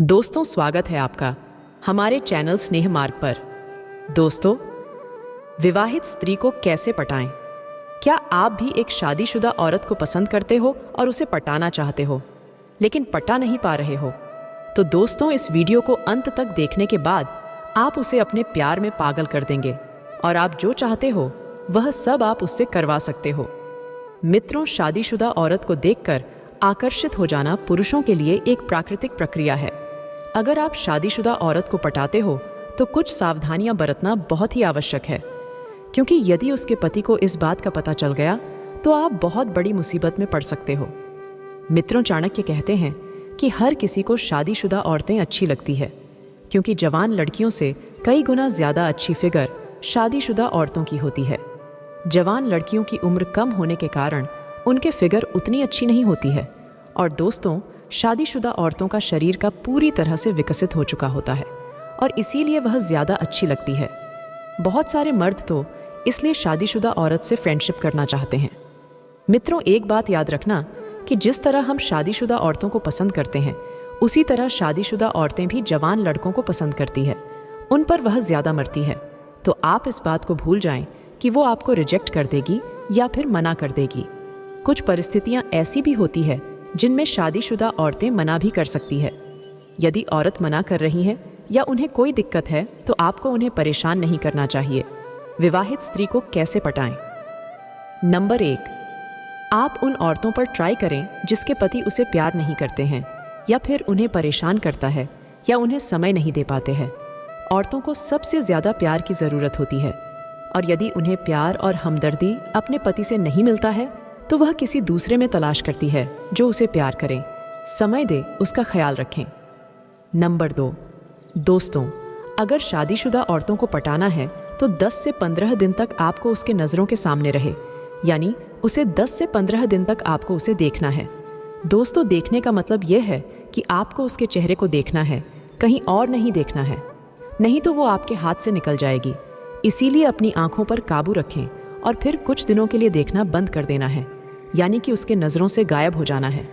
दोस्तों, स्वागत है आपका हमारे चैनल स्नेह मार्ग पर। दोस्तों, विवाहित स्त्री को कैसे पटाएं? क्या आप भी एक शादीशुदा औरत को पसंद करते हो और उसे पटाना चाहते हो, लेकिन पटा नहीं पा रहे हो? तो दोस्तों, इस वीडियो को अंत तक देखने के बाद आप उसे अपने प्यार में पागल कर देंगे और आप जो चाहते हो वह सब आप उससे करवा सकते हो। मित्रों, शादीशुदा औरत को देखकर आकर्षित हो जाना पुरुषों के लिए एक प्राकृतिक प्रक्रिया है। अगर आप शादीशुदा औरत को पटाते हो तो कुछ सावधानियां बरतना बहुत ही आवश्यक है, क्योंकि यदि उसके पति को इस बात का पता चल गया तो आप बहुत बड़ी मुसीबत में पड़ सकते हो। मित्रों, चाणक्य कहते हैं कि हर किसी को शादीशुदा औरतें अच्छी लगती है, क्योंकि जवान लड़कियों से कई गुना ज्यादा अच्छी फिगर शादीशुदा औरतों की होती है। जवान लड़कियों की उम्र कम होने के कारण उनके फिगर उतनी अच्छी नहीं होती है, और दोस्तों, शादीशुदा औरतों का शरीर का पूरी तरह से विकसित हो चुका होता है और इसीलिए वह ज्यादा अच्छी लगती है। बहुत सारे मर्द तो इसलिए शादीशुदा औरत से फ्रेंडशिप करना चाहते हैं। मित्रों, एक बात याद रखना कि जिस तरह हम शादीशुदा औरतों को पसंद करते हैं, उसी तरह शादीशुदा औरतें भी जवान लड़कों को पसंद करती है। उन पर वह ज्यादा मरती है। तो आप इस बात को भूल जाएं कि वो आपको रिजेक्ट कर देगी या फिर मना कर देगी। कुछ परिस्थितियां ऐसी भी होती है जिनमें शादीशुदा औरतें मना भी कर सकती है। यदि औरत मना कर रही है या उन्हें कोई दिक्कत है तो आपको उन्हें परेशान नहीं करना चाहिए। विवाहित स्त्री को कैसे पटाएं? नंबर 1, आप उन औरतों पर ट्राई करें जिसके पति उसे प्यार नहीं करते हैं या फिर उन्हें परेशान करता है या उन्हें समय नहीं दे पाते हैं। औरतों को सबसे ज्यादा प्यार की जरूरत होती है, और यदि उन्हें प्यार और हमदर्दी अपने पति से नहीं मिलता है तो वह किसी दूसरे में तलाश करती है जो उसे प्यार करे, समय दे, उसका ख्याल रखें। नंबर 2, दोस्तों, अगर शादीशुदा औरतों को पटाना है तो 10 से 15 दिन तक आपको उसके नज़रों के सामने रहे, यानी उसे 10 से 15 दिन तक आपको उसे देखना है। दोस्तों, देखने का मतलब यह है कि आपको उसके चेहरे को देखना है, कहीं और नहीं देखना है, नहीं तो वो आपके हाथ से निकल जाएगी। इसीलिए अपनी आंखों पर काबू रखें और फिर कुछ दिनों के लिए देखना बंद कर देना है, यानी कि उसके नज़रों से गायब हो जाना है।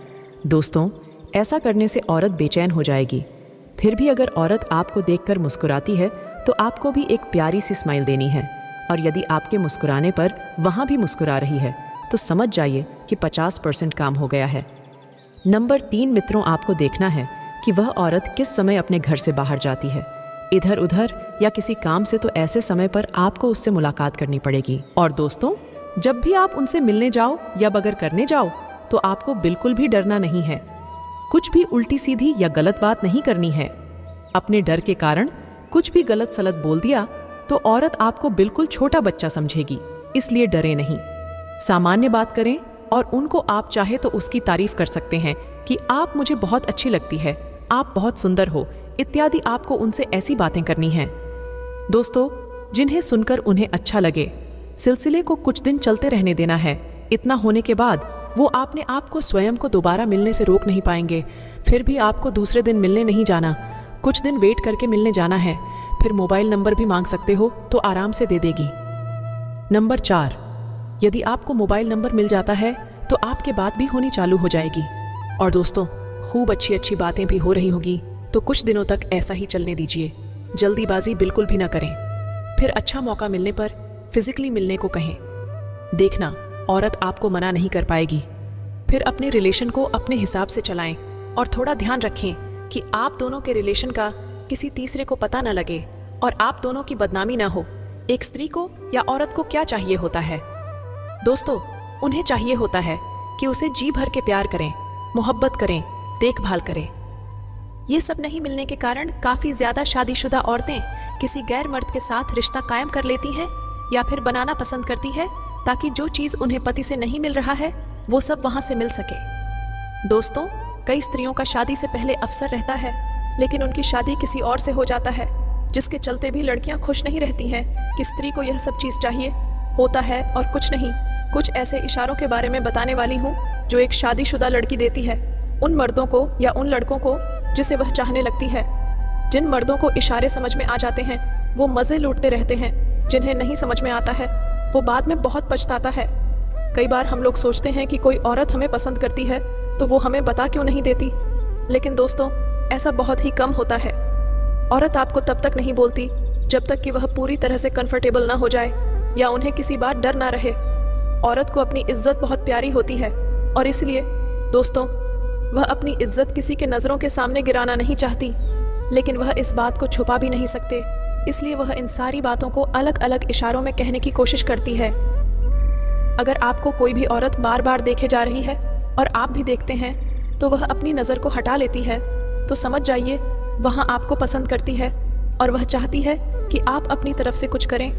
दोस्तों, ऐसा करने से औरत बेचैन हो जाएगी। फिर भी अगर औरत आपको देखकर मुस्कुराती है तो आपको भी एक प्यारी सी स्माइल देनी है, और यदि आपके मुस्कुराने पर वहाँ भी मुस्कुरा रही है तो समझ जाइए कि 50% काम हो गया है। नंबर 3, मित्रों, आपको देखना है कि वह औरत किस समय अपने घर से बाहर जाती है, इधर उधर या किसी काम से, तो ऐसे समय पर आपको उससे मुलाकात करनी पड़ेगी। और दोस्तों, जब भी आप उनसे मिलने जाओ या बगर करने जाओ तो आपको बिल्कुल भी डरना नहीं है। कुछ भी उल्टी सीधी या गलत बात नहीं करनी है। अपने डर के कारण कुछ भी गलत सलत बोल दिया तो औरत आपको बिल्कुल छोटा बच्चा समझेगी, इसलिए डरे नहीं। सामान्य बात करें और उनको आप चाहे तो उसकी तारीफ कर सकते हैं कि आप मुझे बहुत अच्छी लगती है, आप बहुत सुंदर हो, इत्यादि। आपको उनसे ऐसी बातें करनी हैं दोस्तों जिन्हें सुनकर उन्हें अच्छा लगे। सिलसिले को कुछ दिन चलते रहने देना है। इतना होने के बाद वो अपने आप को स्वयं को दोबारा मिलने से रोक नहीं पाएंगे। फिर भी आपको दूसरे दिन मिलने नहीं जाना, कुछ दिन वेट करके मिलने जाना है। फिर मोबाइल नंबर भी मांग सकते हो तो आराम से दे देगी। नंबर 4, यदि आपको मोबाइल नंबर मिल जाता है तो आपके बात भी होनी चालू हो जाएगी। और दोस्तों, खूब अच्छी अच्छी बातें भी हो रही होगी, तो कुछ दिनों तक ऐसा ही चलने दीजिए। जल्दीबाजी बिल्कुल भी ना करें। फिर अच्छा मौका मिलने पर फिजिकली मिलने को कहें। देखना, औरत आपको मना नहीं कर पाएगी। फिर अपने रिलेशन को अपने हिसाब से चलाएं और थोड़ा ध्यान रखें कि आप दोनों के रिलेशन का किसी तीसरे को पता न लगे और आप दोनों की बदनामी ना हो। एक स्त्री को या औरत को क्या चाहिए होता है दोस्तों? उन्हें चाहिए होता है कि उसे जी भर के प्यार करें, मोहब्बत करें, देखभाल करें। ये सब नहीं मिलने के कारण काफी ज्यादा शादीशुदा औरतें किसी गैर मर्द के साथ रिश्ता कायम कर लेती हैं या फिर बनाना पसंद करती है, ताकि जो चीज उन्हें पति से नहीं मिल रहा है वो सब वहां से मिल सके। दोस्तों, कई स्त्रियों का शादी से पहले अवसर रहता है, लेकिन उनकी शादी किसी और से हो जाता है, जिसके चलते भी लड़कियां खुश नहीं रहती हैं कि स्त्री को यह सब चीज चाहिए होता है। और कुछ नहीं, कुछ ऐसे इशारों के बारे में बताने वाली हूँ जो एक शादीशुदा लड़की देती है उन मर्दों को या उन लड़कों को जिसे वह चाहने लगती है। जिन मर्दों को इशारे समझ में आ जाते हैं वो मजे लूटते रहते हैं, जिन्हें नहीं समझ में आता है वो बाद में बहुत पछताता है। कई बार हम लोग सोचते हैं कि कोई औरत हमें पसंद करती है तो वो हमें बता क्यों नहीं देती, लेकिन दोस्तों, ऐसा बहुत ही कम होता है। औरत आपको तब तक नहीं बोलती जब तक कि वह पूरी तरह से कंफर्टेबल ना हो जाए या उन्हें किसी बात डर ना रहे। औरत को अपनी इज्जत बहुत प्यारी होती है और इसलिए दोस्तों, वह अपनी इज्जत किसी के नज़रों के सामने गिराना नहीं चाहती, लेकिन वह इस बात को छुपा भी नहीं सकते, इसलिए वह इन सारी बातों को अलग अलग इशारों में कहने की कोशिश करती है। अगर आपको कोई भी औरत बार बार देखे जा रही है और आप भी देखते हैं तो वह अपनी नज़र को हटा लेती है, तो समझ जाइए वहाँ आपको पसंद करती है और वह चाहती है कि आप अपनी तरफ से कुछ करें।